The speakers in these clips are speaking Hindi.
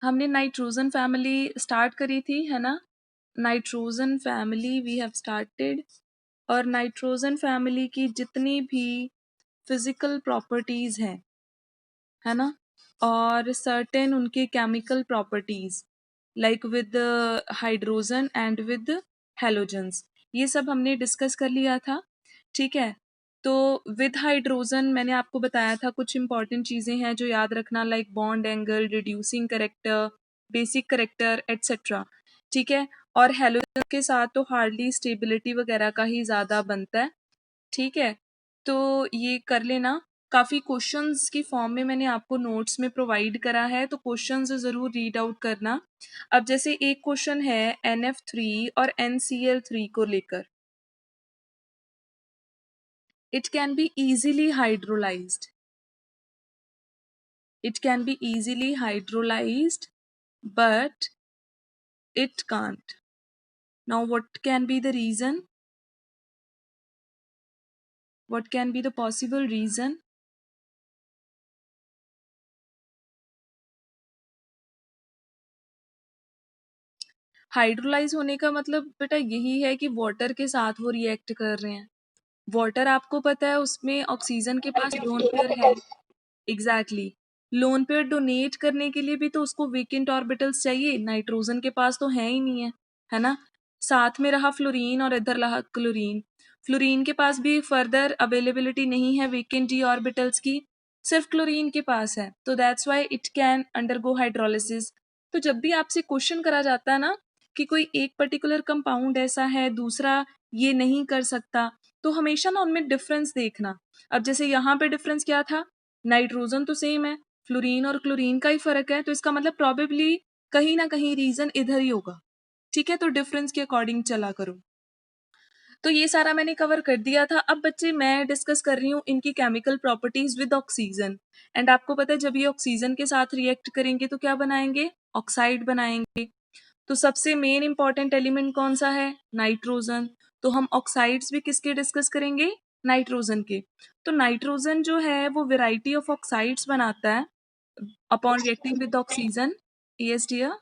हमने नाइट्रोजन फैमिली स्टार्ट करी थी, है ना। Nitrogen family we have started, और नाइट्रोजन फैमिली की जितनी भी फिजिकल प्रॉपर्टीज हैं, है ना, और सर्टेन उनके chemical properties like with hydrogen and with halogens, ये सब हमने डिस्कस कर लिया था। ठीक है, तो विद हाइड्रोजन मैंने आपको बताया था कुछ इंपॉर्टेंट चीज़ें हैं जो याद रखना, like bond angle, reducing character, basic character etcetera. ठीक है, और हेलोजन के साथ तो हार्डली स्टेबिलिटी वगैरह का ही ज़्यादा बनता है। ठीक है, तो ये कर लेना। काफ़ी क्वेश्चंस की फॉर्म में मैंने आपको नोट्स में प्रोवाइड करा है, तो क्वेश्चंस ज़रूर रीड आउट करना। अब जैसे एक क्वेश्चन है NF3 और NCl3 को लेकर, it can be easily hydrolyzed, it can be easily hydrolyzed but it can't. Now what can be the reason? What can be the possible reason? Hydrolyse होने का मतलब बेटा यही है कि वाटर के साथ वो रिएक्ट कर रहे हैं। वाटर आपको पता है उसमें ऑक्सीजन के पास लोन पेयर है। एग्जैक्टली, लोन पेयर डोनेट करने के लिए भी तो उसको वेकेंट ऑर्बिटल्स चाहिए, नाइट्रोजन के पास तो है ही नहीं है ना। साथ में रहा फ्लोरीन और इधर रहा क्लोरीन, फ्लोरीन के पास भी फर्दर अवेलेबिलिटी नहीं है वेकेंट डी ऑर्बिटल्स की, सिर्फ क्लोरीन के पास है, तो that's why it can undergo hydrolysis. तो जब भी आपसे क्वेश्चन करा जाता है ना कि कोई एक पर्टिकुलर कंपाउंड ऐसा है दूसरा ये नहीं कर सकता, तो हमेशा ना उनमें डिफरेंस देखना। अब जैसे यहाँ पे डिफरेंस क्या था, नाइट्रोजन तो सेम है, फ्लोरीन और क्लोरीन का ही फर्क है, तो इसका मतलब प्रोबेबली कहीं ना कहीं रीजन इधर ही होगा। ठीक है, तो डिफरेंस के अकॉर्डिंग चला करो। तो ये सारा मैंने कवर कर दिया था। अब बच्चे मैं डिस्कस कर रही हूँ इनकी chemical properties with oxygen, and आपको पता है जब ये ऑक्सीजन के साथ रिएक्ट करेंगे तो क्या बनाएंगे, ऑक्साइड बनाएंगे। तो सबसे मेन इंपॉर्टेंट एलिमेंट कौन सा है, नाइट्रोजन। तो हम ऑक्साइड्स भी किसके डिस्कस करेंगे, नाइट्रोजन के। तो नाइट्रोजन जो है वो वेराइटी ऑफ ऑक्साइड्स बनाता है upon reacting with oxygen. Yes dear.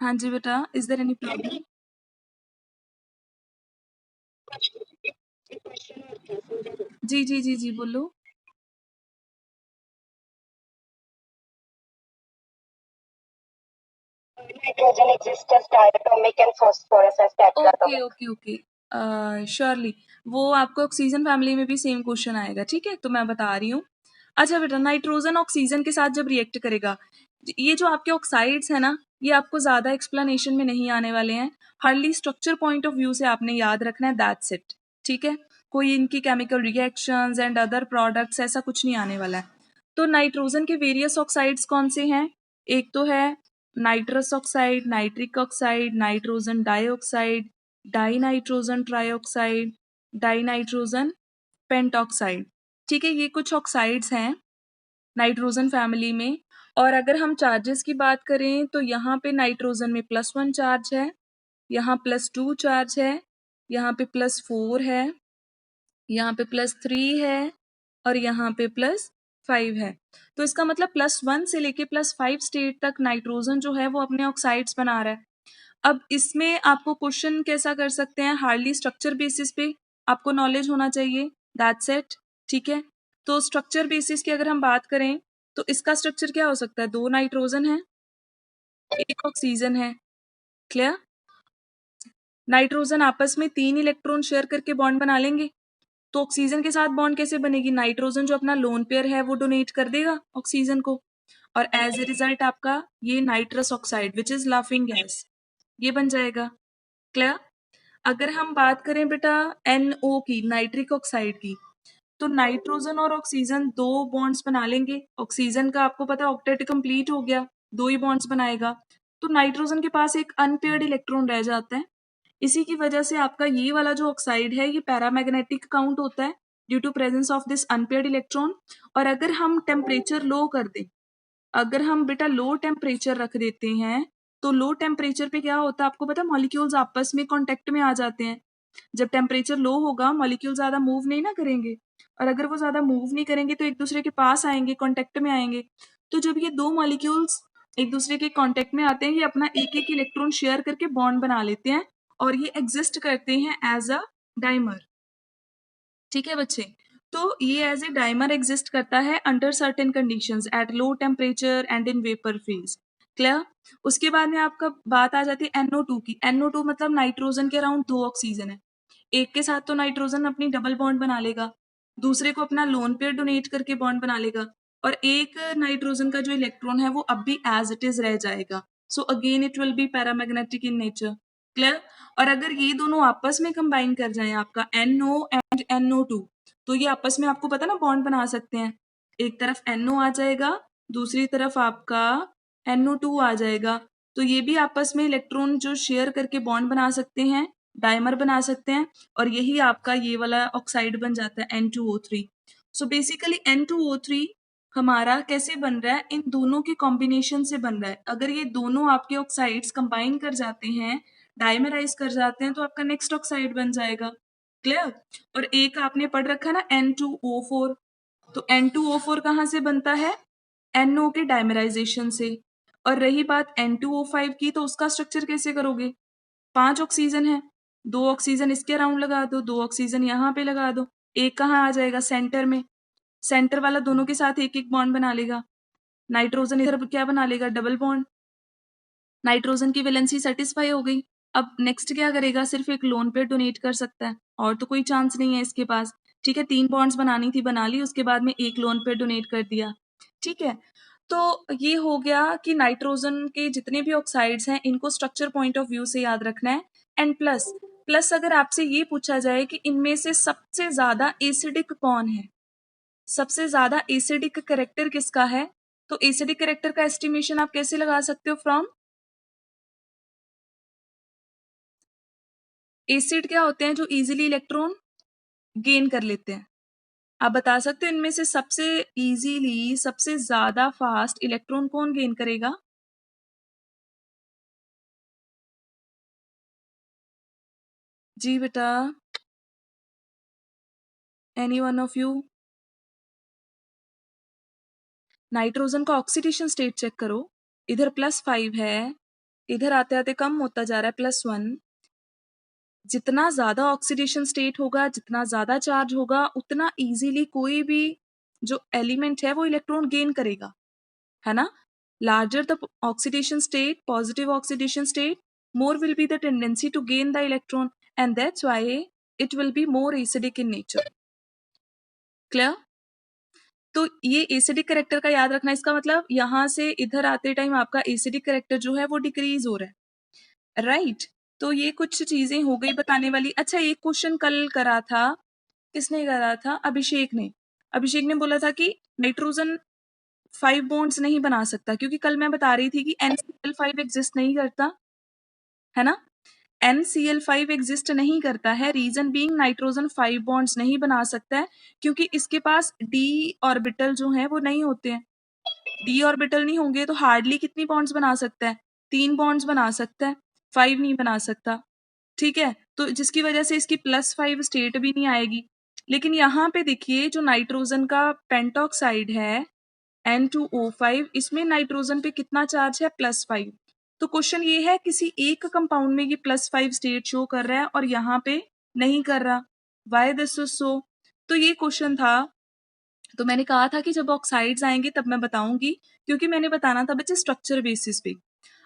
हाँ जी बेटा, इज देयर एनी प्रॉब्लम? जी जी जी जी बोलो। Nitrogen exists as diatomic and phosphorus as tetratomic. Okay okay okay, surely वो आपको ऑक्सीजन फैमिली में भी सेम क्वेश्चन आएगा। ठीक है, तो मैं बता रही हूँ। अच्छा बेटा, नाइट्रोजन ऑक्सीजन के साथ जब रिएक्ट करेगा, ये जो आपके ऑक्साइड्स है ना, ये आपको ज्यादा एक्सप्लेनेशन में नहीं आने वाले हैं, hardly structure point of view से आपने याद रखना है, दैट्स इट। ठीक है, कोई इनकी chemical reactions and other products ऐसा कुछ नहीं आने वाला है। तो नाइट्रोजन के वेरियस ऑक्साइड्स कौन से हैं, एक तो है nitrous oxide, nitric oxide, nitrogen dioxide, dinitrogen trioxide, dinitrogen pentoxide. ठीक है, ये कुछ ऑक्साइड्स हैं नाइट्रोजन फैमिली में। और अगर हम चार्जेस की बात करें तो यहाँ पे नाइट्रोजन में +1 चार्ज है, यहाँ +2 चार्ज है, यहाँ पे +4 है, यहाँ पे +3 है, और यहाँ पे +5 है। तो इसका मतलब +1 से लेके +5 स्टेट तक नाइट्रोजन जो है वो अपने ऑक्साइड्स बना रहा है। अब इसमें आपको क्वेश्चन कैसा कर सकते हैं, हार्डली स्ट्रक्चर बेसिस पे आपको नॉलेज होना चाहिए, दैट्स इट। ठीक है, तो स्ट्रक्चर बेसिस की अगर हम बात करें तो इसका स्ट्रक्चर क्या हो सकता है, 2 नाइट्रोजन है, 1 ऑक्सीजन है। क्लियर? नाइट्रोजन आपस में 3 इलेक्ट्रॉन शेयर करके बॉन्ड बना लेंगे, तो ऑक्सीजन के साथ बॉन्ड कैसे बनेगी, नाइट्रोजन जो अपना लोन पेयर है वो डोनेट कर देगा ऑक्सीजन को, और एज ए रिजल्ट आपका ये nitrous oxide which is laughing gas ये बन जाएगा। क्लियर? अगर हम बात करें बेटा NO की, नाइट्रिक ऑक्साइड की, तो नाइट्रोजन और ऑक्सीजन 2 बॉन्ड्स बना लेंगे, ऑक्सीजन का आपको पता है ऑक्टेट कंप्लीट हो गया, 2 ही बॉन्ड्स बनाएगा, तो नाइट्रोजन के पास एक अनपेयर्ड इलेक्ट्रॉन रह जाता है। इसी की वजह से आपका ये वाला जो ऑक्साइड है ये पैरामैग्नेटिक काउंट होता है due to presence of this unpaired electron. और अगर हम टेम्परेचर लो कर दें, अगर हम बेटा लो टेम्परेचर रख देते हैं, तो लो टेम्परेचर पे क्या होता है आपको पता है, मॉलिक्यूल्स आपस में कांटेक्ट में आ जाते हैं, जब टेम्परेचर लो होगा मॉलिक्यूल ज़्यादा मूव नहीं ना करेंगे, और अगर वो ज़्यादा मूव नहीं करेंगे तो एक दूसरे के पास आएंगे, कॉन्टेक्ट में आएंगे। तो जब ये दो मॉलिक्यूल्स एक दूसरे के कॉन्टेक्ट में आते हैं, ये अपना एक एक इलेक्ट्रॉन शेयर करके बॉन्ड बना लेते हैं और ये एग्जिस्ट करते हैं एज अ डाइमर। ठीक है बच्चे, तो ये एज ए डाइमर एग्जिस्ट करता है under certain conditions at low temperature and in vapour phase. Clear? उसके बाद में आपका बात आ जाती है NO2 की। NO2 मतलब नाइट्रोजन के अराउंड 2 ऑक्सीजन है। एक के साथ तो नाइट्रोजन अपनी डबल बॉन्ड बना लेगा, दूसरे को अपना लोन पेयर डोनेट करके बॉन्ड बना लेगा, और एक नाइट्रोजन का जो इलेक्ट्रॉन है वो अब भी एज इट इज रह जाएगा। So again it will be paramagnetic in nature. Clear? और अगर ये दोनों आपस में कंबाइन कर जाएं, आपका NO एंड NO2, तो ये आपस में आपको पता ना बॉन्ड बना सकते हैं। एक तरफ NO आ जाएगा, दूसरी तरफ आपका NO2 आ जाएगा, तो ये भी आपस में इलेक्ट्रॉन जो शेयर करके बॉन्ड बना सकते हैं, डाइमर बना सकते हैं, और यही आपका ये वाला ऑक्साइड बन जाता है N2O3। सो बेसिकली N2O3 हमारा कैसे बन रहा है? इन दोनों के कॉम्बिनेशन से बन रहा है। अगर ये दोनों आपके ऑक्साइड्स कंबाइन कर जाते हैं, डाइमराइज कर जाते हैं, तो आपका नेक्स्ट ऑक्साइड बन जाएगा। क्लियर? और एक आपने पढ़ रखा ना N2O4, तो N2O4 कहाँ से बनता है? NO के डाइमराइजेशन से। और रही बात N2O5 की, तो उसका स्ट्रक्चर कैसे करोगे? 5 ऑक्सीजन है, 2 ऑक्सीजन इसके अराउंड लगा दो, 2 ऑक्सीजन यहाँ पे लगा दो, एक कहाँ आ जाएगा? सेंटर में। सेंटर वाला दोनों के साथ एक एक बॉन्ड बना लेगा। नाइट्रोजन इधर क्या बना लेगा? Double bond. नाइट्रोजन की वैलेंसी सेटिस्फाई हो गई। अब नेक्स्ट क्या करेगा? सिर्फ एक लोन पेयर डोनेट कर सकता है, और तो कोई चांस नहीं है इसके पास। ठीक है, 3 बॉन्ड्स बनानी थी, बना ली, उसके बाद में एक लोन पेयर डोनेट कर दिया। ठीक है, तो ये हो गया कि नाइट्रोजन के जितने भी ऑक्साइड्स हैं इनको स्ट्रक्चर पॉइंट ऑफ व्यू से याद रखना है। एंड प्लस प्लस अगर आपसे ये पूछा जाए कि इनमें से सबसे ज्यादा एसिडिक कौन है, सबसे ज्यादा एसिडिक कैरेक्टर किसका है, तो एसिडिक कैरेक्टर का एस्टिमेशन आप कैसे लगा सकते हो? फ्रॉम एसिड क्या होते हैं? जो इजीली इलेक्ट्रॉन गेन कर लेते हैं। आप बता सकते हो इनमें से सबसे इजीली सबसे ज्यादा फास्ट इलेक्ट्रॉन कौन गेन करेगा? जी बेटा, any one of you? Nitrogen का ऑक्सीडेशन स्टेट चेक करो, इधर +5 है, इधर आते आते कम होता जा रहा है, +1। जितना ज्यादा ऑक्सीडेशन स्टेट होगा, जितना ज्यादा चार्ज होगा, उतना इजीली कोई भी जो एलिमेंट है वो इलेक्ट्रॉन गेन करेगा, है ना? Larger the oxidation state, positive oxidation state, more will be the tendency to gain the electron, and that's why it will be more acidic in nature. Clear? तो ये एसिडिक करेक्टर का याद रखना, इसका मतलब यहां से इधर आते टाइम आपका एसिडिक करेक्टर जो है वो डिक्रीज हो रहा है, राइट? तो ये कुछ चीजें हो गई बताने वाली। अच्छा, एक क्वेश्चन कल करा था, किसने करा था? अभिषेक ने। अभिषेक ने बोला था कि नाइट्रोजन 5 बॉन्ड्स नहीं बना सकता, क्योंकि कल मैं बता रही थी कि NCl5 एग्जिस्ट नहीं करता, है ना? NCl5 एग्जिस्ट नहीं करता है, रीजन बीइंग नाइट्रोजन 5 बॉन्ड्स नहीं बना सकता है, क्योंकि इसके पास d ऑर्बिटल जो है वो नहीं होते हैं। d ऑर्बिटल नहीं होंगे तो हार्डली कितनी बॉन्ड्स बना सकता है? 3 बॉन्ड्स बना सकता है, 5 नहीं बना सकता। ठीक है, तो जिसकी वजह से इसकी +5 स्टेट भी नहीं आएगी। लेकिन यहाँ पे देखिए, जो नाइट्रोजन का पेंटॉक्साइड है N2O5, इसमें नाइट्रोजन पे कितना चार्ज है? +5। तो क्वेश्चन ये है, किसी एक कंपाउंड में ये +5 स्टेट शो कर रहा है और यहाँ पे नहीं कर रहा, वाई दिस इज सो? तो ये क्वेश्चन था। तो मैंने कहा था कि जब ऑक्साइड्स आएंगे तब मैं बताऊंगी, क्योंकि मैंने बताना था बच्चे स्ट्रक्चर बेसिस पे।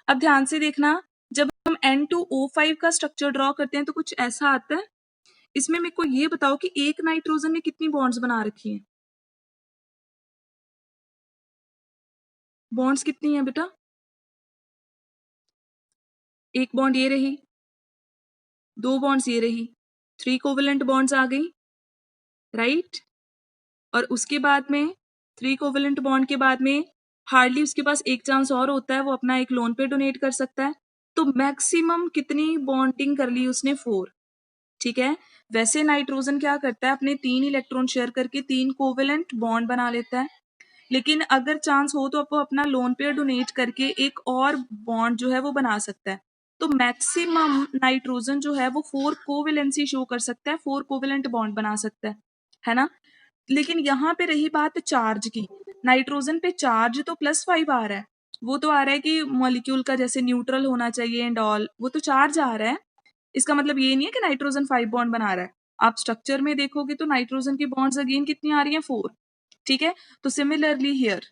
अब ध्यान से देखना, जब हम N2O5 का स्ट्रक्चर ड्रॉ करते हैं तो कुछ ऐसा आता है। इसमें मेरे को ये बताओ कि एक नाइट्रोजन ने कितनी बॉन्ड्स बना रखी हैं? बॉन्ड्स कितनी है बेटा? एक बॉन्ड ये रही, 2 बॉन्ड्स ये रही, 3 कोवेलेंट बॉन्ड्स आ गई, राइट? और उसके बाद में 3 कोवेलेंट बॉन्ड के बाद में हार्डली उसके पास एक चांस और होता है, वो अपना एक लोन पे डोनेट कर सकता है। तो मैक्सिमम कितनी बॉन्डिंग कर ली उसने? 4। ठीक है, वैसे नाइट्रोजन क्या करता है? अपने 3 इलेक्ट्रॉन शेयर करके 3 कोवेलेंट बॉन्ड बना लेता है, लेकिन अगर चांस हो तो वो अपना लोन पेयर डोनेट करके एक और बॉन्ड जो है वो बना सकता है। तो मैक्सिमम नाइट्रोजन जो है वो 4 कोवेलेंसी शो कर सकता है, 4 कोवेलेंट बॉन्ड बना सकता है ना। लेकिन यहाँ पे रही बात चार्ज की, नाइट्रोजन पे चार्ज तो +5 आ रहा है, वो तो आ रहा है कि मॉलिक्यूल का जैसे न्यूट्रल होना चाहिए एंड ऑल, वो तो चार्ज आ रहा है। इसका मतलब ये नहीं है कि नाइट्रोजन 5 बॉन्ड बना रहा है। आप स्ट्रक्चर में देखोगे तो नाइट्रोजन की बॉन्ड्स अगेन कितनी आ रही हैं, 4। ठीक है, तो सिमिलरली हियर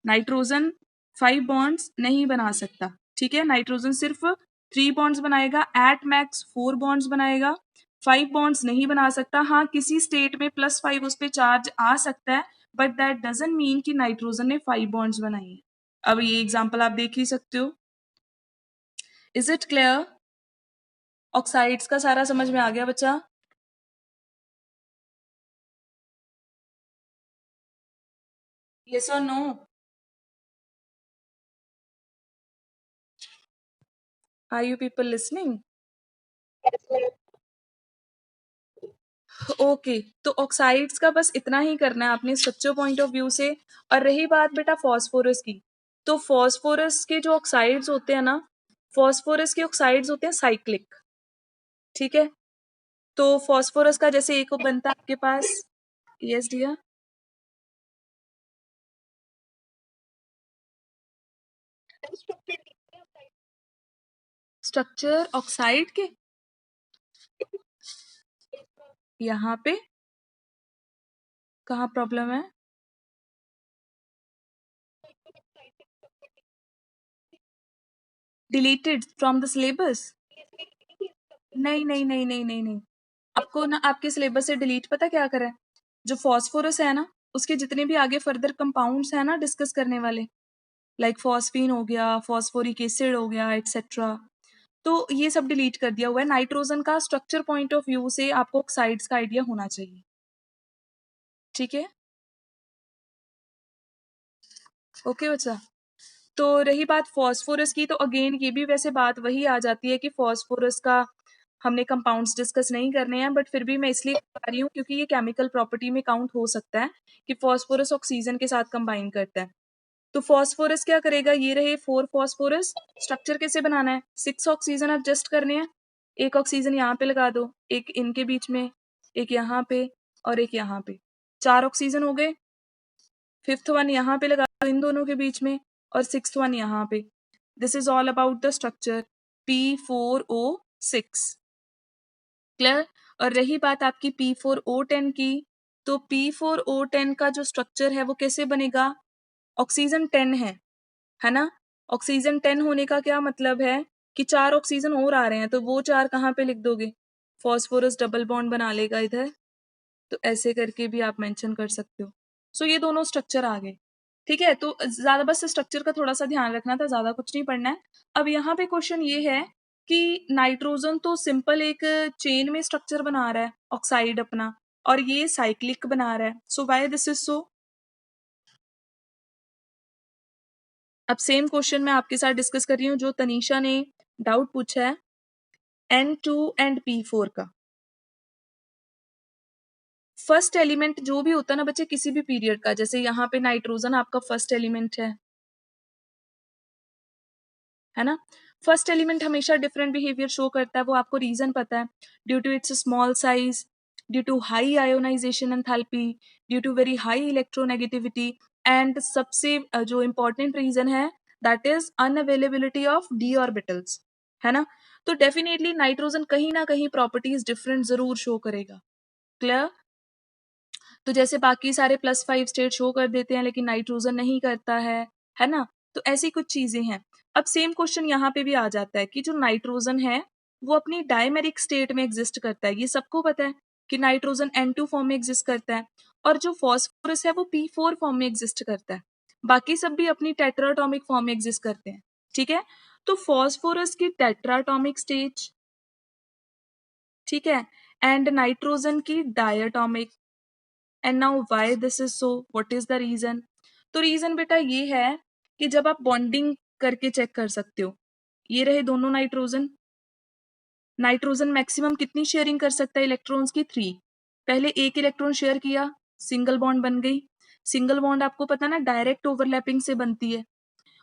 नाइट्रोजन 5 बॉन्ड्स नहीं बना सकता। ठीक है, नाइट्रोजन सिर्फ 3 बॉन्ड्स बनाएगा, एट मैक्स 4 बॉन्ड्स बनाएगा, 5 बॉन्ड्स नहीं बना सकता। हाँ, किसी स्टेट में +5 उस पर चार्ज आ सकता है, बट दैट डजंट मीन कि नाइट्रोजन ने 5 बॉन्ड्स बनाए हैं। अब ये एग्जाम्पल आप देख ही सकते हो। Is it clear? ऑक्साइड्स का सारा समझ में आ गया बच्चा? Yes or no? Are you people listening? Okay, तो ऑक्साइड्स का बस इतना ही करना है आपने स्ट्रक्चर पॉइंट ऑफ व्यू से। और रही बात बेटा फॉस्फोरस की, तो फॉस्फोरस के जो ऑक्साइड्स होते हैं ना, फॉस्फोरस के ऑक्साइड्स होते हैं साइक्लिक। ठीक है, तो फॉस्फोरस का जैसे एक बनता है आपके पास, यस डियर, स्ट्रक्चर ऑक्साइड के यहाँ पे कहाँ प्रॉब्लम है? Deleted from the syllabus? नहीं नहीं नहीं नहीं नहीं नहीं, आपको ना आपके सिलेबस से डिलीट पता क्या करा है? जो फॉस्फोरस है ना, उसके जितने भी आगे फर्दर कंपाउंड्स है ना डिस्कस करने वाले, लाइक फॉस्फीन हो गया, फॉस्फोरिक एसिड हो गया, एटसेट्रा, तो ये सब डिलीट कर दिया हुआ है। नाइट्रोजन का स्ट्रक्चर पॉइंट ऑफ व्यू से आपको ऑक्साइड्स का आइडिया होना चाहिए। ठीक है, ओके बच्चा। तो रही बात फॉस्फोरस की, तो अगेन ये भी वैसे बात वही आ जाती है कि फॉस्फोरस का हमने कंपाउंड्स डिस्कस नहीं करने हैं, बट फिर भी मैं इसलिए बता रही हूँ क्योंकि ये केमिकल प्रॉपर्टी में काउंट हो सकता है कि फॉस्फोरस ऑक्सीजन के साथ कंबाइन करता है। तो फॉस्फोरस क्या करेगा, ये रहे 4 फॉस्फोरस, स्ट्रक्चर कैसे बनाना है, 6 ऑक्सीजन एडजस्ट करने हैं, एक ऑक्सीजन यहाँ पे लगा दो, एक इनके बीच में, एक यहाँ पे और एक यहाँ पे, 4 ऑक्सीजन हो गए। 5th वन यहाँ पे लगा दो इन दोनों के बीच में, और 6th वन यहाँ पे। This is all about the structure P4O6। Clear? और रही बात आपकी P4O10 की, तो P4O10 का जो स्ट्रक्चर है वो कैसे बनेगा, ऑक्सीजन 10 है ना। ऑक्सीजन 10 होने का क्या मतलब है कि 4 ऑक्सीजन और आ रहे हैं, तो वो 4 कहाँ पे लिख दोगे, फॉस्फोरस डबल बॉन्ड बना लेगा इधर, तो ऐसे करके भी आप मेंशन कर सकते हो। सो ये दोनों स्ट्रक्चर आ गए। ठीक है, तो ज्यादा बस स्ट्रक्चर का थोड़ा सा ध्यान रखना था, ज्यादा कुछ नहीं पढ़ना है। अब यहाँ पे क्वेश्चन ये है कि नाइट्रोजन तो सिंपल एक चेन में स्ट्रक्चर बना रहा है ऑक्साइड अपना, और ये साइक्लिक बना रहा है, सो व्हाई दिस इज सो। अब सेम क्वेश्चन मैं आपके साथ डिस्कस कर रही हूँ जो तनीषा ने डाउट पूछा है N2 एंड P4 का। फर्स्ट एलिमेंट जो भी होता है ना बच्चे किसी भी पीरियड का, जैसे यहाँ पे नाइट्रोजन आपका फर्स्ट एलिमेंट है ना। फर्स्ट एलिमेंट हमेशा डिफरेंट बिहेवियर शो करता है, वो आपको रीजन पता है, due to its small size, due to high ionisation enthalpy, due to very high electronegativity, and सबसे जो इम्पोर्टेंट रीजन है that is unavailability of d orbitals, है ना। तो डेफिनेटली नाइट्रोजन कहीं ना कहीं प्रॉपर्टीज डिफरेंट जरूर शो करेगा। क्लियर? तो जैसे बाकी सारे +5 स्टेट शो कर देते हैं लेकिन नाइट्रोजन नहीं करता है ना। तो ऐसी कुछ चीजें हैं। अब सेम क्वेश्चन यहाँ पे भी आ जाता है कि जो नाइट्रोजन है वो अपनी डायमेरिक स्टेट में एग्जिस्ट करता है, ये सबको पता है कि नाइट्रोजन N2 फॉर्म में एग्जिस्ट करता है, और जो फॉस्फोरस है वो P4 फॉर्म में एग्जिस्ट करता है, बाकी सब भी अपनी टेट्राटॉमिक फॉर्म में एग्जिस्ट करते हैं। ठीक है, तो फॉस्फोरस की टेट्राटॉमिक स्टेज, ठीक है, एंड नाइट्रोजन की diatomic. And now why this is so, what is the reason. तो रीजन बेटा ये है कि जब आप बॉन्डिंग करके चेक कर सकते हो, ये रहे दोनों नाइट्रोजन, नाइट्रोजन मैक्सिमम कितनी शेयरिंग कर सकता है इलेक्ट्रॉन्स की, 3। पहले एक इलेक्ट्रॉन शेयर किया, सिंगल बॉन्ड बन गई, सिंगल बॉन्ड आपको पता ना डायरेक्ट ओवरलैपिंग से बनती है।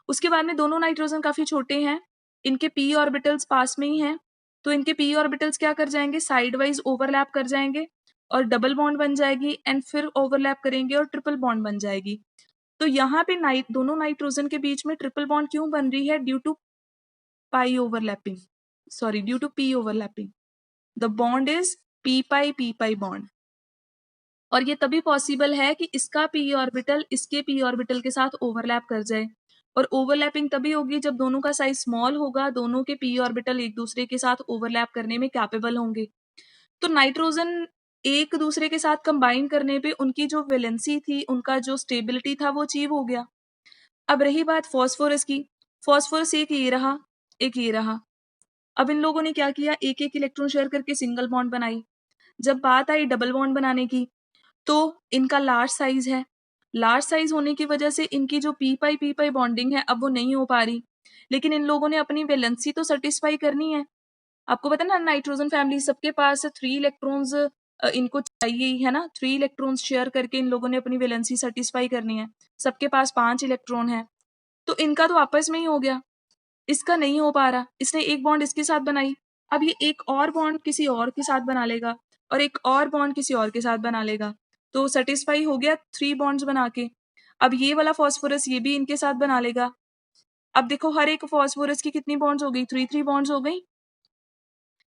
उसके बाद में दोनों नाइट्रोजन काफी छोटे हैं, इनके p ऑर्बिटल्स पास में ही हैं, तो इनके p ऑर्बिटल्स क्या कर जाएंगे, साइड वाइज ओवरलैप कर जाएंगे और डबल बॉन्ड बन जाएगी एंड फिर ओवरलैप करेंगे और ट्रिपल बॉन्ड बन जाएगी। तो यहाँ पे दोनों नाइट्रोजन के बीच में ट्रिपल बॉन्ड क्यों बन रही है, due to pi overlapping, sorry due to p overlapping. The bond is p pi bond, और ये तभी पॉसिबल है कि इसका p ऑर्बिटल इसके p ऑर्बिटल के साथ ओवरलैप कर जाए, और ओवरलैपिंग तभी होगी जब दोनों का साइज स्मॉल होगा, दोनों के p ऑर्बिटल एक दूसरे के साथ ओवरलैप करने में कैपेबल होंगे। तो नाइट्रोजन एक दूसरे के साथ कंबाइन करने पे उनकी जो वैलेंसी थी, उनका जो स्टेबिलिटी था, वो अचीव हो गया। अब रही बात फॉस्फोरस की, फॉस्फोरस एक ये रहा, एक ये रहा। अब इन लोगों ने क्या किया, एक एक इलेक्ट्रॉन शेयर करके सिंगल बॉन्ड बनाई। जब बात आई डबल बॉन्ड बनाने की, तो इनका लार्ज साइज है, लार्ज साइज होने की वजह से इनकी जो p पाई बॉन्डिंग है अब वो नहीं हो पा रही, लेकिन इन लोगों ने अपनी वैलेंसी तो सेटिस्फाई करनी है। आपको पता है ना, नाइट्रोजन फैमिली सबके पास 3 इलेक्ट्रॉन्स इनको चाहिए ही है ना, 3 इलेक्ट्रॉन्स शेयर करके इन लोगों ने अपनी वैलेंसी सेटिस्फाई करनी है। सबके पास 5 इलेक्ट्रॉन है, तो इनका तो आपस में ही हो गया, इसका नहीं हो पा रहा, इसने एक बॉन्ड इसके साथ बनाई, अब ये एक और बॉन्ड किसी और के साथ बना लेगा और एक और बॉन्ड किसी और के साथ बना लेगा, तो सेटिस्फाई हो गया 3 बॉन्ड्स बना के। अब ये वाला फॉस्फोरस ये भी इनके साथ बना लेगा। अब देखो हर एक फॉस्फोरस की कितनी बॉन्ड्स हो गई, 3 बॉन्ड्स हो गई,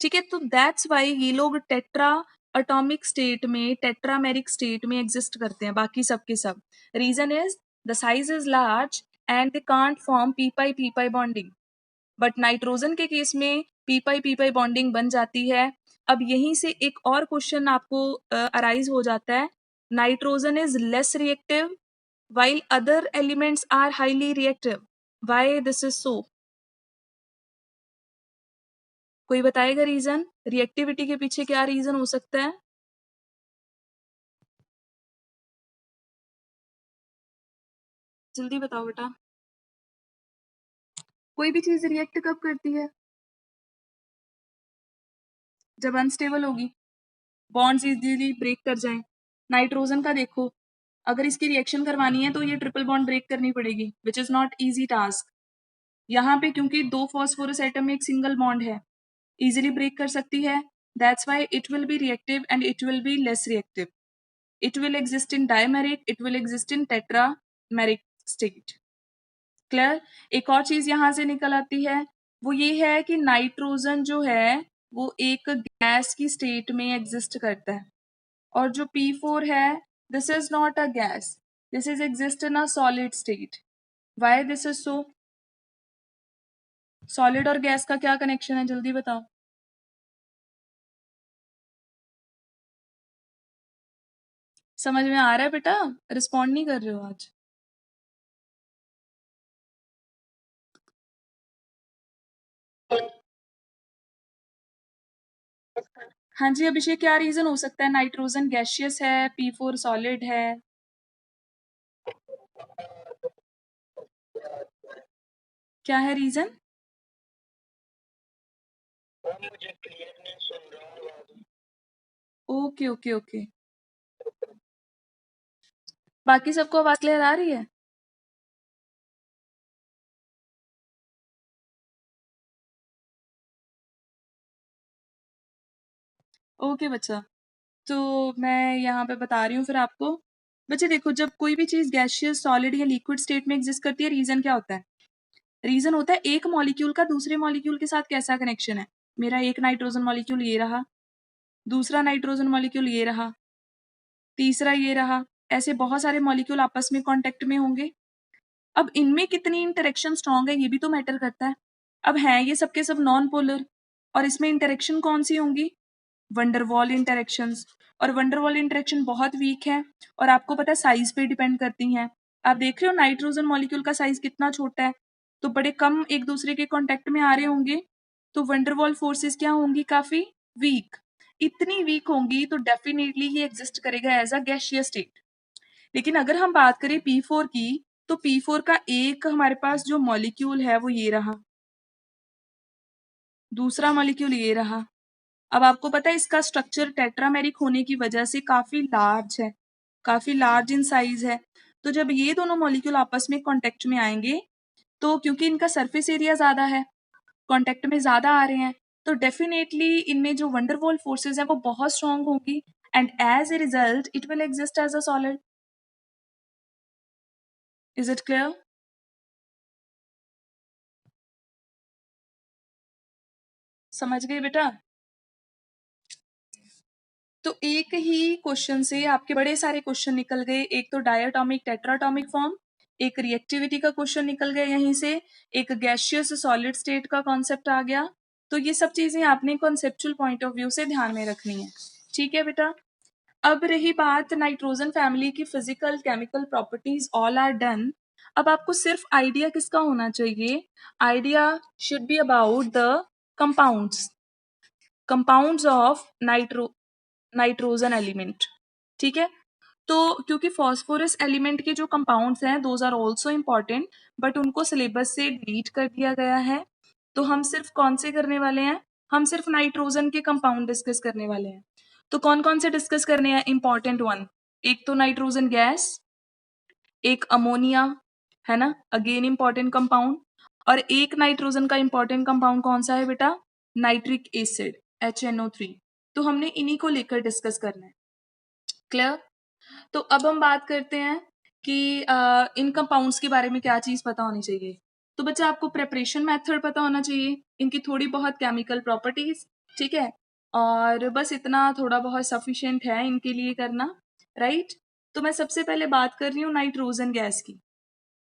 ठीक है। तो दैट्स वाई ये लोग टेट्रा अटोमिक स्टेट में, टेट्रामेरिक स्टेट में एग्जिस्ट करते हैं, बाकी सब के सब। Reason is the size is large and they can't form p pi bonding, but nitrogen के केस में p पाई बॉन्डिंग बन जाती है। अब यहीं से एक और क्वेश्चन आपको अराइज हो जाता है, nitrogen is less reactive while other elements are highly reactive, why this is so? कोई बताएगा रीजन, रिएक्टिविटी के पीछे क्या रीजन हो सकता है? जल्दी बताओ बेटा। कोई भी चीज रिएक्ट कब करती है, जब अनस्टेबल होगी, बॉन्ड्स इजीली ब्रेक कर जाएं। नाइट्रोजन का देखो, अगर इसकी रिएक्शन करवानी है तो ये ट्रिपल बॉन्ड ब्रेक करनी पड़ेगी, which is not easy task. यहाँ पे क्योंकि 2 फॉस्फोरस एटम में एक सिंगल बॉन्ड है, इजीली ब्रेक कर सकती है, that's why it will be reactive and it will be less reactive. It will exist in dimeric, it will exist in tetrameric state. Clear? एक और चीज यहां से निकल आती है, वो ये है कि नाइट्रोजन जो है वो एक गैस की स्टेट में एग्जिस्ट करता है, और जो P4 है this is not a gas, this is exist in a solid state. Why this is so? Solid और गैस का क्या कनेक्शन है, जल्दी बताओ। समझ में आ रहा है बेटा? रिस्पॉन्ड नहीं कर रहे हो आज। हाँ जी अभिषेक, क्या रीजन हो सकता है, नाइट्रोजन गैशियस है, P4 सॉलिड है? क्या है रीजन? ओके ओके ओके, बाकी सबको आवाज क्लियर आ रही है? ओके बच्चा, तो मैं यहाँ पे बता रही हूँ फिर आपको। बच्चे देखो, जब कोई भी चीज गैशियस, सॉलिड या लिक्विड स्टेट में एग्जिस्ट करती है, रीजन क्या होता है? रीजन होता है एक मॉलिक्यूल का दूसरे मॉलिक्यूल के साथ कैसा कनेक्शन है। मेरा एक नाइट्रोजन मॉलिक्यूल ये रहा, दूसरा नाइट्रोजन मॉलिक्यूल ये रहा, तीसरा ये रहा, ऐसे बहुत सारे मॉलिक्यूल आपस में कॉन्टेक्ट में होंगे। अब इनमें कितनी इंटरेक्शन स्ट्रॉन्ग है ये भी तो मैटर करता है। अब हैं ये सबके सब नॉन पोलर, और इसमें इंटरेक्शन कौन सी होंगी, वंडरवॉल इंटरेक्शंस, और वंडरवॉल इंटरेक्शन बहुत वीक है, और आपको पता है साइज पे डिपेंड करती हैं। आप देख रहे हो नाइट्रोजन मॉलिक्यूल का साइज कितना छोटा है, तो बड़े कम एक दूसरे के कांटेक्ट में आ रहे होंगे, तो वंडरवॉल फोर्सेस क्या होंगी, काफी वीक। इतनी वीक होंगी तो डेफिनेटली ये एग्जिस्ट करेगा एज अ गैशियस स्टेट। लेकिन अगर हम बात करें P4 की, तो P4 का एक हमारे पास जो मॉलिक्यूल है वो ये रहा, दूसरा मॉलिक्यूल ये रहा। अब आपको पता है इसका स्ट्रक्चर टेट्रामेरिक होने की वजह से काफी लार्ज है, काफी लार्ज इन साइज है। तो जब ये दोनों मॉलिक्यूल आपस में कांटेक्ट में आएंगे, तो क्योंकि इनका सरफेस एरिया ज्यादा है, कॉन्टेक्ट में ज़्यादा आ रहे हैं, तो डेफिनेटली इनमें जो वंडरवॉल फोर्सेस हैं वो बहुत स्ट्रांग होंगी and as a result it will exist as a solid. Is it clear? समझ गए बेटा? तो एक ही क्वेश्चन से आपके बड़े सारे क्वेश्चन निकल गए. एक तो डायटोमिक टेट्राटॉमिक फॉर्म, एक रिएक्टिविटी का क्वेश्चन निकल गया यहीं से, एक गैसियस सॉलिड स्टेट का कॉन्सेप्ट आ गया. तो ये सब चीजें आपने कॉन्सेप्चुअल पॉइंट ऑफ व्यू से ध्यान में रखनी है. ठीक है बेटा? अब रही बात नाइट्रोजन फैमिली की physical chemical properties all are done. अब आपको सिर्फ आइडिया किसका होना चाहिए? Idea should be about the compounds, compounds of nitrogen element. ठीक है? तो क्योंकि फॉस्फोरस एलिमेंट के जो कंपाउंड्स हैं those are also important, but उनको सिलेबस से डिलीट कर दिया गया है. तो हम सिर्फ कौन से करने वाले हैं? हम सिर्फ नाइट्रोजन के कंपाउंड डिस्कस करने वाले हैं. तो कौन कौन से डिस्कस करने हैं? इंपॉर्टेंट वन, एक तो नाइट्रोजन गैस, एक अमोनिया, है ना, अगेन इंपॉर्टेंट कंपाउंड. और एक नाइट्रोजन का इंपॉर्टेंट कंपाउंड कौन सा है बेटा? Nitric acid, HNO3. तो हमने इन्हीं को लेकर डिस्कस करना है. क्लियर? तो अब हम बात करते हैं कि इन कंपाउंड्स के बारे में क्या चीज पता होनी चाहिए. तो बच्चा आपको प्रेपरेशन मेथड पता होना चाहिए, इनकी थोड़ी बहुत केमिकल प्रॉपर्टीज. ठीक है? और बस इतना थोड़ा बहुत सफिशिएंट है इनके लिए करना. राइट? तो मैं सबसे पहले बात कर रही हूँ नाइट्रोजन गैस की.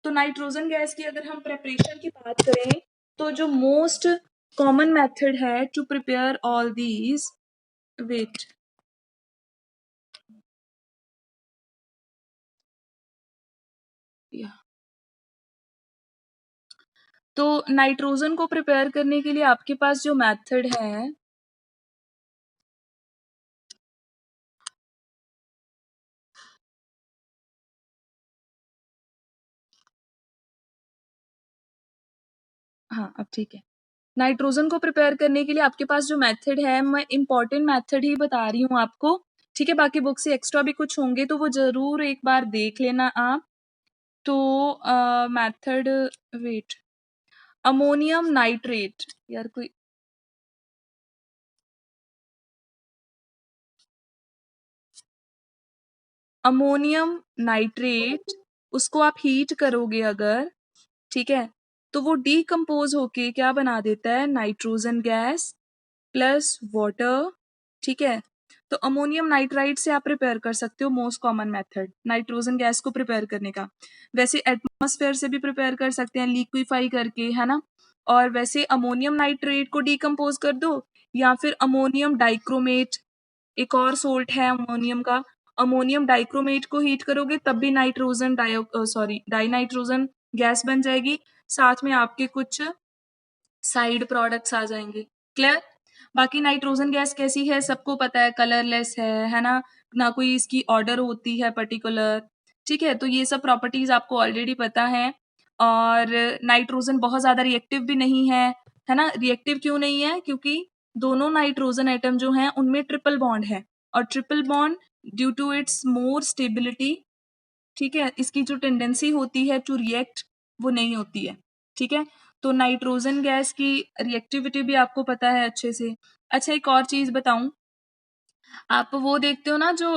तो नाइट्रोजन गैस की अगर हम प्रेपरेशन की बात करें तो जो मोस्ट कॉमन मेथड है to prepare all these, wait, या तो नाइट्रोजन को प्रिपेयर करने के लिए आपके पास जो मेथड है, हाँ अब ठीक है. नाइट्रोजन को प्रिपेयर करने के लिए आपके पास जो मेथड है, मैं इंपॉर्टेंट मेथड ही बता रही हूँ आपको. ठीक है? बाकी बुक से एक्स्ट्रा भी कुछ होंगे तो वो जरूर एक बार देख लेना आप. तो मेथड, वेट, अमोनियम नाइट्रेट, यार कोई, अमोनियम नाइट्रेट, उसको आप हीट करोगे अगर, ठीक है, तो वो डीकम्पोज होके क्या बना देता है? Nitrogen gas plus water. ठीक है? तो अमोनियम नाइट्राइट से आप प्रिपेयर कर सकते हो, most common method nitrogen gas को प्रिपेयर करने का. वैसे एटमॉस्फेयर से भी प्रिपेयर कर सकते हैं लिक्विफाई करके, है ना. और वैसे अमोनियम नाइट्रेट को डीकम्पोज कर दो, या फिर अमोनियम डाइक्रोमेट, एक और सोल्ट है अमोनियम का, अमोनियम डाइक्रोमेट को हीट करोगे तब भी नाइट्रोजन डाई नाइट्रोजन गैस बन जाएगी. साथ में आपके कुछ साइड प्रोडक्ट्स आ जाएंगे. क्लियर? बाकी नाइट्रोजन गैस कैसी है सबको पता है, कलरलेस है ना, ना कोई इसकी ऑर्डर होती है पर्टिकुलर. ठीक है? तो ये सब प्रॉपर्टीज आपको ऑलरेडी पता है. और नाइट्रोजन बहुत ज्यादा रिएक्टिव भी नहीं है ना. रिएक्टिव क्यों नहीं है? क्योंकि दोनों नाइट्रोजन एटम जो हैं उनमें ट्रिपल बॉन्ड है, और triple bond due to its more stability, ठीक है, इसकी जो टेंडेंसी होती है टू रिएक्ट वो नहीं होती है. ठीक है? तो नाइट्रोजन गैस की रिएक्टिविटी भी आपको पता है अच्छे से. अच्छा एक और चीज बताऊं, आप वो देखते हो ना जो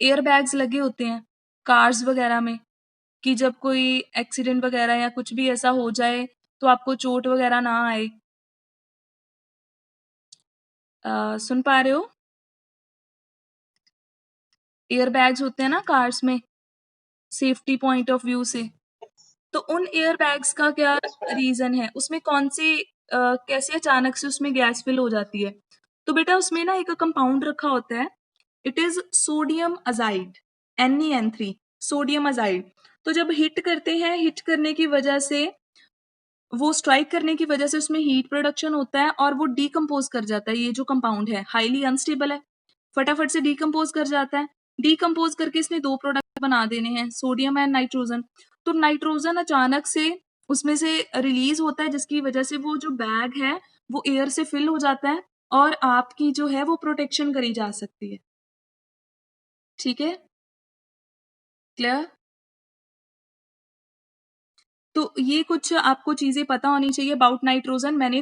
एयर बैग्स लगे होते हैं कार्स वगैरह में, कि जब कोई एक्सीडेंट वगैरह या कुछ भी ऐसा हो जाए तो आपको चोट वगैरह ना आए. सुन पा रहे हो? एयर बैग्स होते हैं ना कार्स में, सेफ्टी पॉइंट ऑफ व्यू से. तो उन एयर बैग्स का क्या रीजन है? उसमें कौन सी कैसे अचानक से उसमें गैस फिल हो जाती है? तो बेटा उसमें ना एक कंपाउंड रखा होता है, it is sodium azide, NeN3, sodium azide. तो जब हिट करते हैं, हिट करने की वजह से, वो स्ट्राइक करने की वजह से उसमें हीट प्रोडक्शन होता है और वो डीकम्पोज कर जाता है. ये जो कंपाउंड है हाईली अनस्टेबल है, फटाफट से डीकम्पोज कर जाता है. डीकम्पोज करके इसने दो प्रोडक्ट बना देने हैं, सोडियम एंड नाइट्रोजन. तो नाइट्रोजन अचानक से उसमें से रिलीज होता है, जिसकी वजह से वो जो बैग है वो एयर से फिल हो जाता है और आपकी जो है वो प्रोटेक्शन करी जा सकती है. ठीक है? क्लियर? तो ये कुछ आपको चीज़ें पता होनी चाहिए अबाउट नाइट्रोजन। मैंने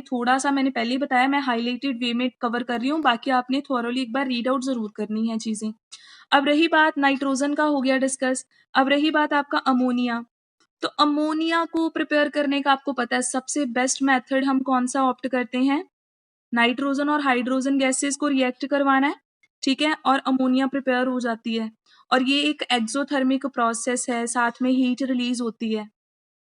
पहले ही बताया, मैं हाइलाइटेड वे में कवर कर रही हूँ, बाकी आपने थॉरोली एक बार रीड आउट ज़रूर करनी है चीज़ें। अब रही बात नाइट्रोजन का, हो गया डिस्कस। अब रही बात आपका अमोनिया। तो अमोनिया को प्रिपेयर करने का आपको पता है सबसे बेस्ट मेथड हम कौन-सा ऑप्ट करते हैं? नाइट्रोजन और हाइड्रोजन गैसेस को रिएक्ट करवाना है, ठीक है? और अमोनिया प्रिपेयर हो जाती है, और ये एक एक्सोथर्मिक प्रोसेस है, साथ में हीट रिलीज़ होती है।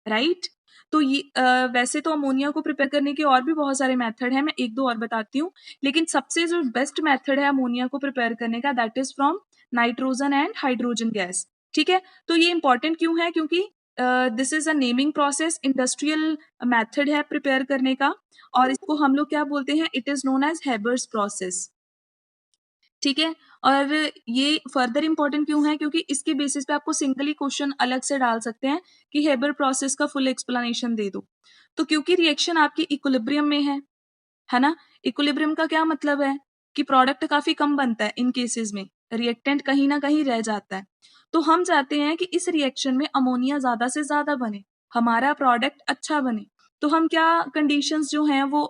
राइट? तो ये वैसे तो अमोनिया को प्रिपेयर करने के और भी बहुत सारे मेथड हैं, मैं 1-2 और बताती हूँ, लेकिन सबसे जो बेस्ट मेथड है अमोनिया को प्रिपेयर करने का, that is from nitrogen and hydrogen gas, ठीक है? तो ये इम्पोर्टेंट क्यों है? क्योंकि this is a naming process, industrial method है प्रिपेयर करने का, और इसको हम लोग क्या बोलते हैं? It is known as Haber's process, ठीक है? और ये फर्दर इम्पोर्टेंट क्यों है? क्योंकि इसके बेसिस पे आपको सिंगली क्वेश्चन अलग से डाल सकते हैं कि हेबर प्रोसेस का फुल एक्सप्लेनेशन दे दो। तो क्योंकि रिएक्शन आपकी इक्विलिब्रियम में है ना? इक्विलिब्रियम का क्या मतलब है? कि प्रोडक्ट काफ़ी कम बनता है इन केसेस में, रिएक्टेंट कहीं न कहीं रह जाता है। तो हम चाहते हैं कि इस रिएक्शन में अमोनिया ज़्यादा से ज़्यादा बने, हमारा प्रोडक्ट अच्छा बने। तो हम क्या कंडीशंस जो हैं वो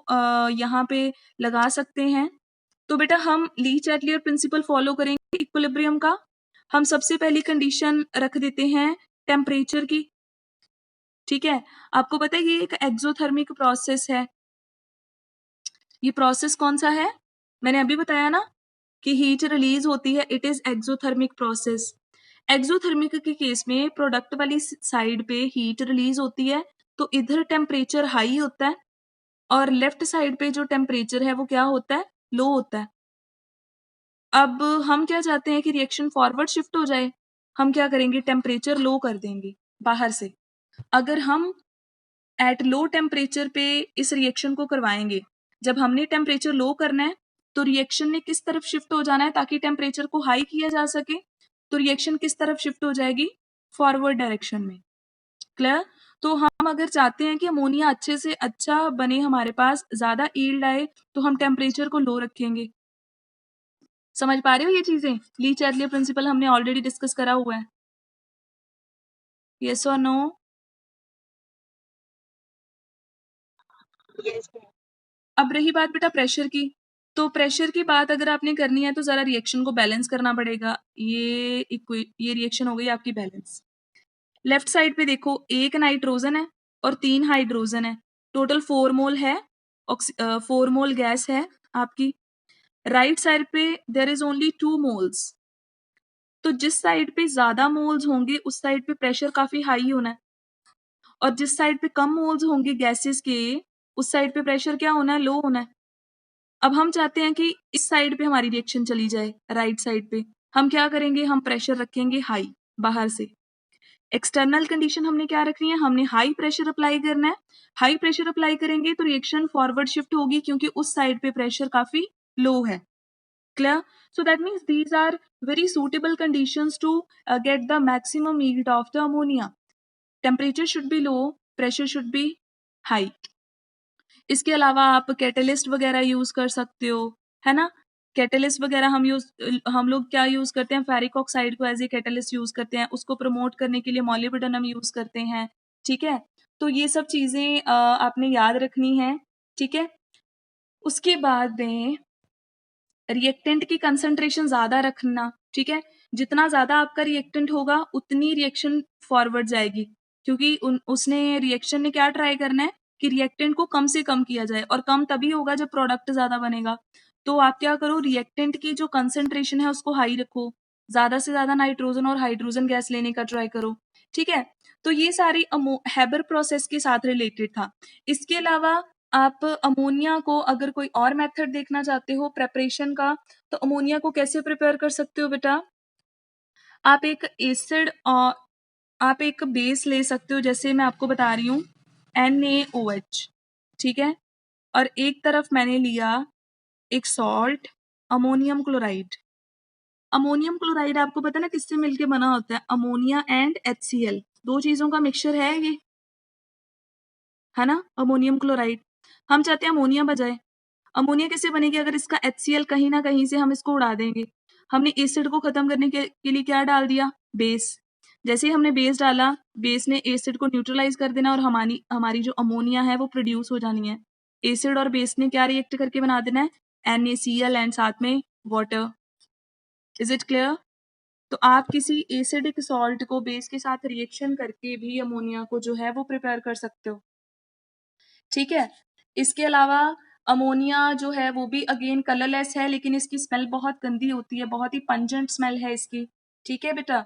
यहाँ पे लगा सकते हैं? तो बेटा हम ली चैटलियर प्रिंसिपल फॉलो करेंगे इक्विलिब्रियम का। हम सबसे पहली कंडीशन रख देते हैं टेम्परेचर की, ठीक है? आपको पता है ये एक एक्सोथर्मिक प्रोसेस है। ये प्रोसेस कौन-सा है? मैंने अभी बताया ना कि हीट रिलीज़ होती है, it is exothermic process. Exothermic के केस में प्रोडक्ट वाली साइड पे हीट रिलीज़ होती है, तो इधर टेम्परेचर हाई होता है, और लेफ्ट साइड पे जो टेम्परेचर है वो क्या होता है? लो होता है। अब हम क्या चाहते हैं कि रिएक्शन फॉरवर्ड शिफ्ट हो जाए, हम क्या करेंगे? टेम्परेचर लो कर देंगे बाहर से। अगर हम एट लो टेम्परेचर पे इस रिएक्शन को करवाएंगे, जब हमने टेम्परेचर लो करना है, तो रिएक्शन ने किस तरफ शिफ्ट हो जाना है ताकि टेम्परेचर को हाई किया जा सके? तो रिएक्शन किस तरफ शिफ्ट हो जाएगी? फॉरवर्ड डायरेक्शन में। क्लियर? तो हम अगर चाहते हैं कि अमोनिया अच्छे से अच्छा बने, हमारे पास ज़्यादा यील्ड आए, तो हम टेम्परेचर को लो रखेंगे। समझ पा रहे हो ये चीज़ें? ली चैटलियर प्रिंसिपल हमने ऑलरेडी डिस्कस करा हुआ है। येस और नो? यस। अब रही बात बेटा प्रेशर की, तो प्रेशर की बात अगर आपने करनी है तो ज़रा रिएक्शन को बैलेंस करना पड़ेगा। ये रिएक्शन हो गई आपकी बैलेंस। लेफ्ट साइड पे देखो, 1 नाइट्रोजन है और 3 हाइड्रोजन है। टोटल 4 मोल है, 4 मोल गैस है आपकी। राइट साइड पे देयर इज़ ओनली 2 मोल्स। तो जिस साइड पे ज़्यादा मोल्स होंगे उस साइड पे प्रेशर काफ़ी हाई होना है, और जिस साइड पे कम मोल्स होंगे गैसेस के, उस साइड पे प्रेशर क्या होना है? लो होना है। अब हम चाहते हैं कि इस साइड पे हमारी रिएक्शन चली जाए, राइट साइड पे। हम क्या करेंगे? हम प्रेशर रखेंगे हाई बाहर से। एक्सटर्नल कंडीशन हमने क्या रखनी है? हमने हाई प्रेशर अप्लाई करना है। हाई प्रेशर अप्लाई करेंगे तो रिएक्शन फॉरवर्ड शिफ्ट होगी, क्योंकि उस साइड पे प्रेशर काफ़ी लो है। Clear? So that means these are very suitable conditions to get the maximum yield of the ammonia. Temperature should be low, pressure should be high. इसके अलावा आप कैटलिस्ट वगैरह यूज़ कर सकते हो, है ना? कैटलिस्ट वगैरह हम लोग क्या यूज़ करते हैं? फेरिक ऑक्साइड को एज़ ए कैटलिस्ट यूज़ करते हैं, उसको प्रमोट करने के लिए मोलिब्डेनम यूज़ करते हैं, ठीक है? तो ये सब चीज़ें आपने याद रखनी है, ठीक है? उसके बाद में रिएक्टेंट की कंसंट्रेशन ज़्यादा रखना, ठीक है? जितना ज़्यादा आपका रिएक्टेंट होगा, उतनी रिएक्शन फॉरवर्ड जाएगी, क्योंकि रिएक्शन ने क्या ट्राई करना है कि रिएक्टेंट को कम से कम किया जाए, और कम तभी होगा जब प्रोडक्ट ज़्यादा बनेगा। तो आप क्या करो, रिएक्टेंट की जो कंसंट्रेशन है उसको हाई रखो, ज़्यादा से ज़्यादा नाइट्रोजन और हाइड्रोजन गैस लेने का ट्राई करो, ठीक है? तो ये सारी हेबर प्रोसेस के साथ रिलेटेड था। इसके अलावा आप अमोनिया को अगर कोई और मेथड देखना चाहते हो प्रिपरेशन का, तो अमोनिया को कैसे प्रिपेयर कर सकते हो बेटा? आप एक एसिड और आप एक बेस ले सकते हो, जैसे मैं आपको बता रही हूँ NaOH, ठीक है? और एक तरफ मैंने लिया एक salt, ammonium chloride. Ammonium chloride आपको पता है ना किससे मिलके बना होता है? अमोनिया एंड HCl, 2 चीज़ों का मिक्सचर है ये, है ना? Ammonium chloride. हम चाहते हैं अमोनिया बजाए। अमोनिया कैसे बनेगी? अगर इसका HCl कहीं न कहीं से हम इसको उड़ा देंगे। हमने एसिड को खत्म करने के लिए क्या डाल दिया? बेस। जैसे ही हमने बेस डाला, बेस ने एसिड को न्यूट्रलाइज कर देना और हमारी जो अमोनिया है वो प्रोड्यूस हो जानी है। एसिड और बेस ने क्या रिएक्ट करके बना देना है, NaCl एंड साथ में वाटर। Is it clear? तो आप किसी एसिडिक सॉल्ट को बेस के साथ रिएक्शन करके भी अमोनिया को जो है वो प्रिपेयर कर सकते हो, ठीक है। इसके अलावा अमोनिया जो है वो भी अगेन कलरलेस है, लेकिन इसकी स्मेल बहुत गंदी होती है, बहुत ही पंजेंट स्मेल है इसकी, ठीक है बेटा।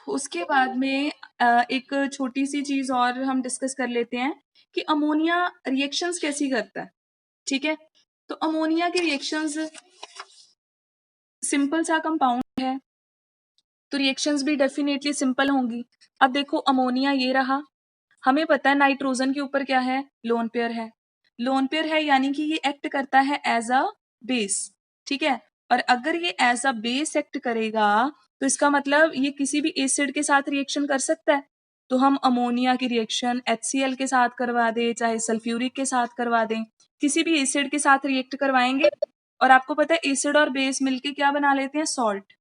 उसके बाद में एक छोटी सी चीज और हम डिस्कस कर लेते हैं कि अमोनिया रिएक्शंस कैसी करता है, ठीक है। तो अमोनिया की रिएक्शंस सिंपल सा कंपाउंड है, तो रिएक्शंस भी डेफिनेटली सिंपल होंगी। अब देखो अमोनिया ये रहा, हमें पता है नाइट्रोजन के ऊपर क्या है, लोन पेयर है। लोन पेयर है यानी कि ये एक्ट करता है एज अ बेस, ठीक है। और अगर ये एज अ बेस एक्ट करेगा तो इसका मतलब ये किसी भी एसिड के साथ रिएक्शन कर सकता है। तो हम अमोनिया की रिएक्शन HCl के साथ करवा दें, चाहे सल्फ्यूरिक के साथ करवा दें, किसी भी एसिड के साथ रिएक्ट करवाएंगे। और आपको पता है एसिड और बेस मिलके क्या बना लेते हैं, सॉल्ट,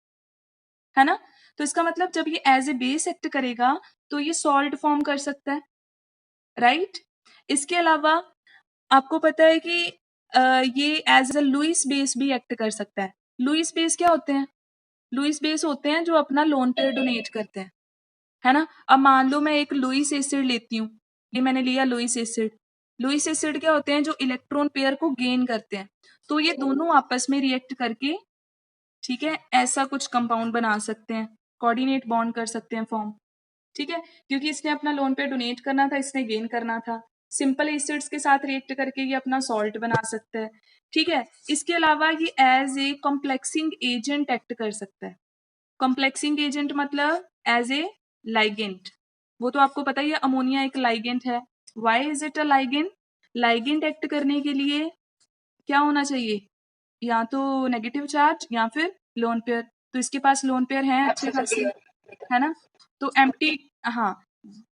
है ना। तो इसका मतलब जब ये एज ए बेस एक्ट करेगा तो ये सॉल्ट फॉर्म कर सकता है, राइट। इसके अलावा आपको पता है कि ये एज अ लुईस बेस भी एक्ट कर सकता है। लुईस बेस क्या होते हैं, लुईस बेस होते हैं जो अपना लोन पेयर डोनेट करते हैं, है ना। अब मान लो मैं एक लुईस एसिड लेती हूँ, ये मैंने लिया लुईस एसिड। लुईस एसिड क्या होते हैं, जो इलेक्ट्रॉन पेयर को गेन करते हैं। तो ये दोनों आपस में रिएक्ट करके, ठीक है, ऐसा कुछ कंपाउंड बना सकते हैं, कोऑर्डिनेट बॉन्ड कर सकते हैं फॉर्म, ठीक है। क्योंकि इसने अपना लोन पे डोनेट करना था, इसने गेन करना था। सिंपल एसिड्स के साथ रिएक्ट करके ये अपना सॉल्ट बना सकता है, ठीक है। इसके अलावा ये as a complexing agent act कर सकता है। कॉम्प्लेक्सिंग एजेंट मतलब एज ए लाइगेंट, वो तो आपको पता ही है, अमोनिया एक लाइगेंट है। Why is it a ligand? Ligand act करने के लिए क्या होना चाहिए, या तो नेगेटिव चार्ज या फिर लोन पेयर। तो इसके पास लोन पेयर हैं अच्छे खासे, है ना। तो एम्प्टी, हाँ,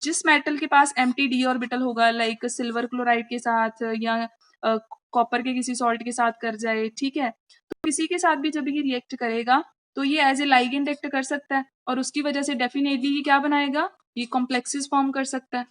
जिस मेटल के पास एम्प्टी डी ऑर्बिटल होगा, लाइक सिल्वर क्लोराइड के साथ या कॉपर के किसी सॉल्ट के साथ कर जाए, ठीक है। तो किसी के साथ भी जब ये रिएक्ट करेगा तो ये एज ए लाइगेंड एक्ट कर सकता है, और उसकी वजह से डेफिनेटली ये क्या बनाएगा, ये कॉम्प्लेक्सेस फॉर्म कर सकता है।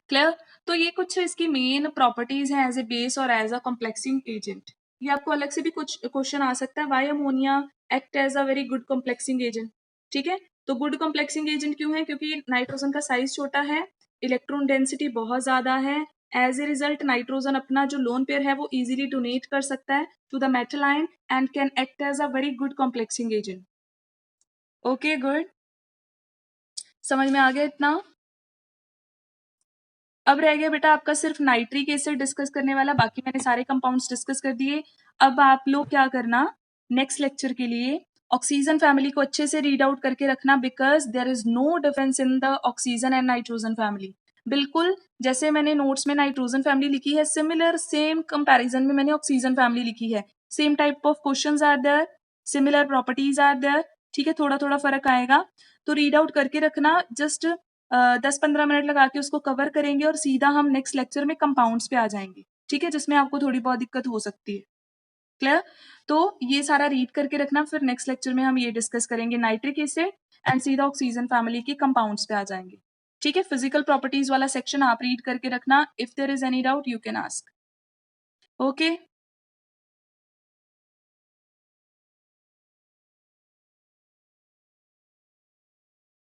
क्लियर? तो ये कुछ इसकी मेन प्रॉपर्टीज हैं एज ए बेस और एज अ कॉम्प्लेक्सिंग एजेंट। ये आपको अलग से भी कुछ क्वेश्चन आ सकता है, why ammonia act as a very good complexing agent, ठीक है। तो गुड कॉम्प्लेक्सिंग एजेंट क्यों है, क्योंकि नाइट्रोजन का साइज छोटा है, इलेक्ट्रॉन डेंसिटी बहुत ज्यादा है। एज ए रिजल्ट नाइट्रोजन अपना जो लोन पेयर है वो इजीली डोनेट कर सकता है to the metal ion and can act as a very good complexing agent. Okay, good, समझ में आ गया इतना। अब रह गया बेटा आपका सिर्फ नाइट्रिक एसिड डिस्कस करने वाला, बाकी मैंने सारे कंपाउंड्स डिस्कस कर दिए। अब आप लोग क्या करना, नेक्स्ट लेक्चर के लिए ऑक्सीजन फैमिली को अच्छे से रीड आउट करके रखना, because there is no difference in the oxygen and nitrogen family. बिल्कुल जैसे मैंने नोट्स में नाइट्रोजन फैमिली लिखी है, सिमिलर सेम कंपैरिजन में मैंने ऑक्सीजन फैमिली लिखी है। Same type of questions are there, similar properties are there, ठीक है। थोड़ा थोड़ा फर्क आएगा, तो रीड आउट करके रखना। जस्ट 10-15 मिनट लगा के उसको कवर करेंगे और सीधा हम नेक्स्ट लेक्चर में कंपाउंड्स पे आ जाएंगे, ठीक है, जिसमें आपको थोड़ी बहुत दिक्कत हो सकती है। क्लियर? तो ये सारा रीड करके रखना, फिर नेक्स्ट लेक्चर में हम ये डिस्कस करेंगे नाइट्रिक एसिड एंड सीधा ऑक्सीजन फैमिली के कंपाउंड्स पे आ जाएंगे, ठीक है। फिजिकल प्रॉपर्टीज वाला सेक्शन आप रीड करके रखना, if there is any doubt you can ask. Okay.